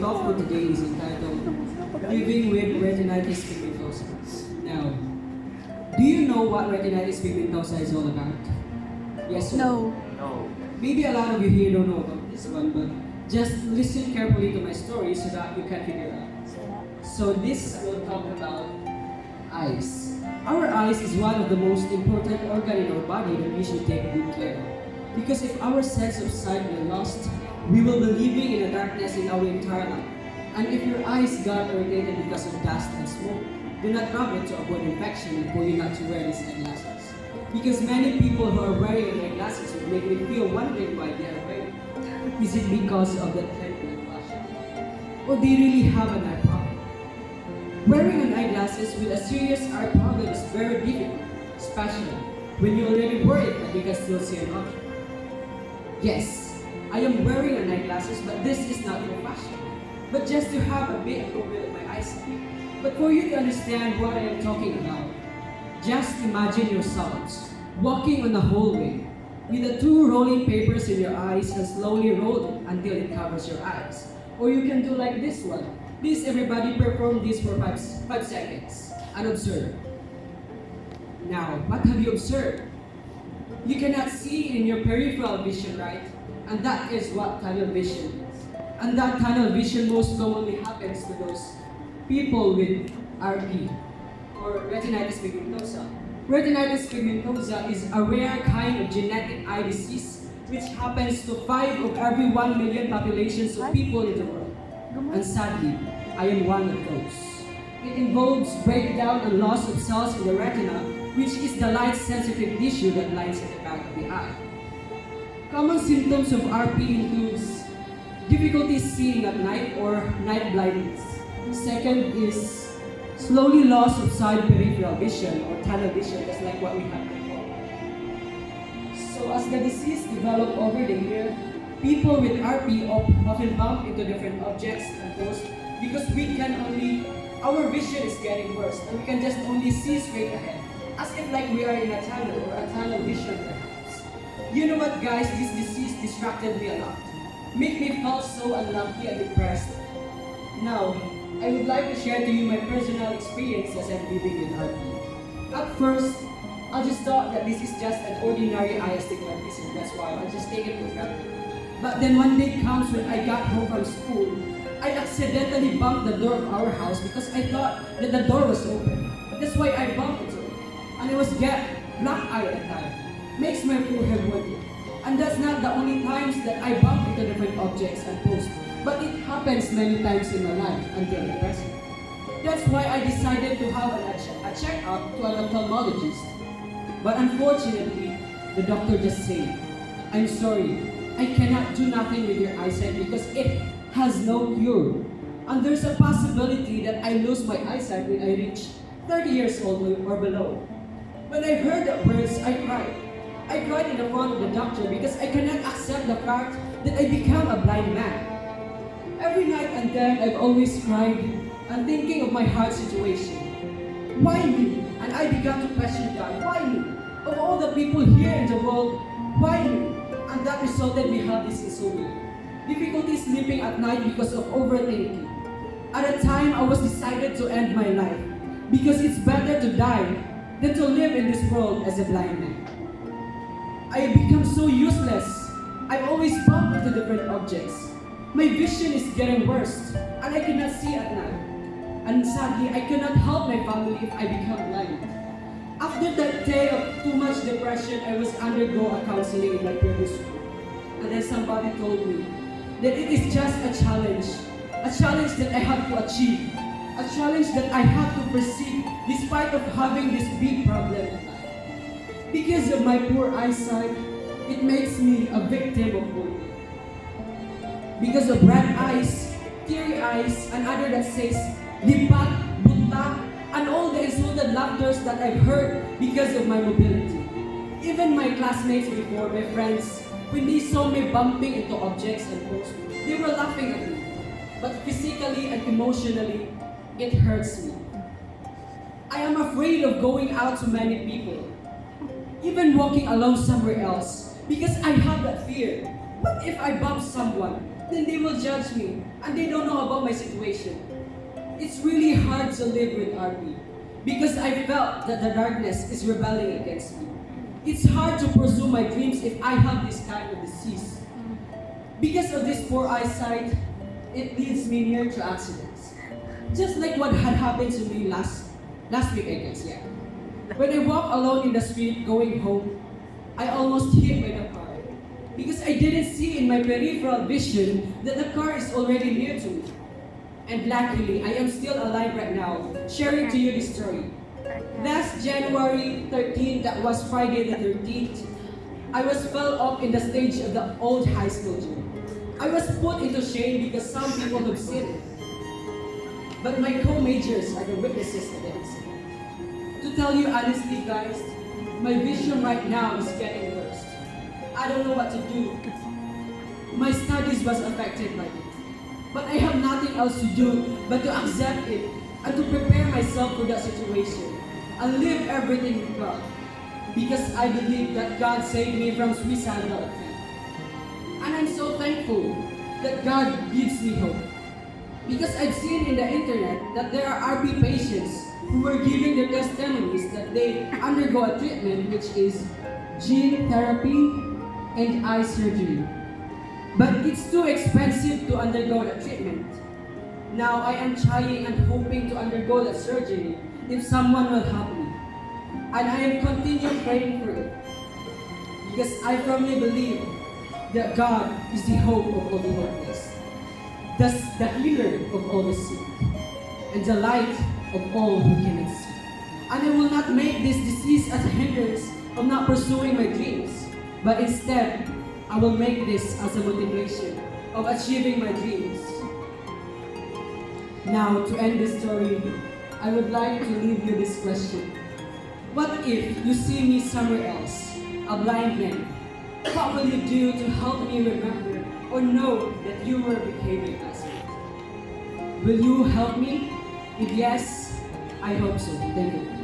talk for today is entitled Living with Retinitis Pigmentosa. Now, do you know what retinitis pigmentosa is all about? Yes or No. No. Maybe a lot of you here don't know about this one, but just listen carefully to my story so that you can figure out. So this will talk about eyes. Our eyes is one of the most important organ in our body that we should take good care of. Because if our sense of sight were lost, we will be living in a darkness in our entire life. And if your eyes got irritated because of dust and smoke, do not rub it to avoid infection and for you not to wear these eyeglasses. Because many people who are wearing eyeglasses would make me feel wondering why they are wearing it. Is it because of the temporary fashion? Or they really have an eye problem? Wearing an eyeglasses with a serious eye problem is very difficult, especially when you already worried that you can still see an object. Yes, I am wearing an eyeglasses, but this is not for fashion, but just to have a bit appropriate my eyesight. But for you to understand what I am talking about, just imagine yourselves walking on a hallway with the two rolling papers in your eyes and slowly roll it until it covers your eyes. Or you can do like this one. Please everybody perform this for 5 seconds and observe. Now, what have you observed? You cannot see in your peripheral vision, right? And that is what tunnel vision is. And that tunnel vision most commonly happens to those people with RP or retinitis pigmentosa. Retinitis pigmentosa is a rare kind of genetic eye disease which happens to 5 of every 1 million populations of people in the world. And sadly, I am one of those. It involves breakdown and loss of cells in the retina, which is the light-sensitive tissue that lies at the back of the eye. Common symptoms of RP includes difficulty seeing at night or night blindness. Second is slowly loss of side peripheral vision or tunnel vision, just like what we had before. So as the disease develops over the year, people with RP often bump into different objects and posts because our vision is getting worse and we can just only see straight ahead, as if like we are in a tunnel or a tunnel vision perhaps. You know what guys, this disease distracted me a lot. Make me feel so unlucky and depressed. Now, I would like to share to you my personal experience as I'm living with RP. At first, I just thought that this is just an ordinary eye astigmatism, that's why I just take it for granted. But then one day comes when I got home from school, I accidentally bumped the door of our house because I thought that the door was open. That's why I bumped into it. And I was black eye at the time. Makes my forehead woody. And that's not the only times that I bump into different objects and posts, but it happens many times in my life until the present. That's why I decided to have a checkup to an ophthalmologist. But unfortunately, the doctor just said, I'm sorry, I cannot do nothing with your eyesight because it has no cure. And there's a possibility that I lose my eyesight when I reach 30 years old or below. When I heard the words, I cried. I cried in the front of the doctor because I cannot accept the fact that I become a blind man. Every night and then I've always cried and thinking of my hard situation. Why me? And I began to question God, why me? Of all the people here in the world, why me? And that resulted me have this insomnia. Difficulty sleeping at night because of overthinking. At the time, I was decided to end my life because it's better to die than to live in this world as a blind man. I have become so useless. I've always bumped into different objects. My vision is getting worse and I cannot see at night. And sadly, I cannot help my family if I become blind. After that day of too much depression, I was undergo a counseling in my previous school. And then somebody told me that it is just a challenge that I have to achieve, a challenge that I have to proceed despite of having this big problem in life. Because of my poor eyesight, it makes me a victim of bullying. Because of red eyes, teary eyes, and other that says lipat, bunta, and all the insulted laughters that I've heard because of my mobility. Even my classmates before, my friends, when they saw me bumping into objects and posts, they were laughing at me. But physically and emotionally, it hurts me. I am afraid of going out to many people, even walking alone somewhere else, because I have that fear. What if I bump someone? then they will judge me and they don't know about my situation. It's really hard to live with RP because I felt that the darkness is rebelling against me. It's hard to pursue my dreams if I have this kind of disease. Because of this poor eyesight, it leads me near to accidents. Just like what had happened to me last week, I guess, yeah. When I walk alone in the street going home, I almost hit by the car. Because I didn't see in my peripheral vision that the car is already near to me. And luckily, I am still alive right now, sharing to you this story. Last January 13th, that was Friday the 13th, I was fell off in the stage of the old high school gym. I was put into shame because some people have seen it. But my co-majors are the witnesses of the incident. To tell you honestly, guys, my vision right now is getting worse. I don't know what to do. My studies was affected by it. But I have nothing else to do but to accept it and to prepare myself for that situation and leave everything with God. Because I believe that God saved me from suicidal attempt. And I'm so thankful that God gives me hope. Because I've seen in the internet that there are RP patients who were giving their testimonies that they undergo a treatment which is gene therapy and eye surgery. But it's too expensive to undergo the treatment. Now I am trying and hoping to undergo the surgery if someone will help me. And I am continuing praying for it. Because I firmly believe that God is the hope of all the hopeless. Thus the healer of all the sick. And the light of all who cannot see. And I will not make this disease as a hindrance of not pursuing my dreams. But instead, I will make this as a motivation of achieving my dreams. Now, to end this story, I would like to leave you this question. What if you see me somewhere else, a blind man? What will you do to help me remember or know that you were behaving as it? Will you help me? If yes, I hope so. Thank you.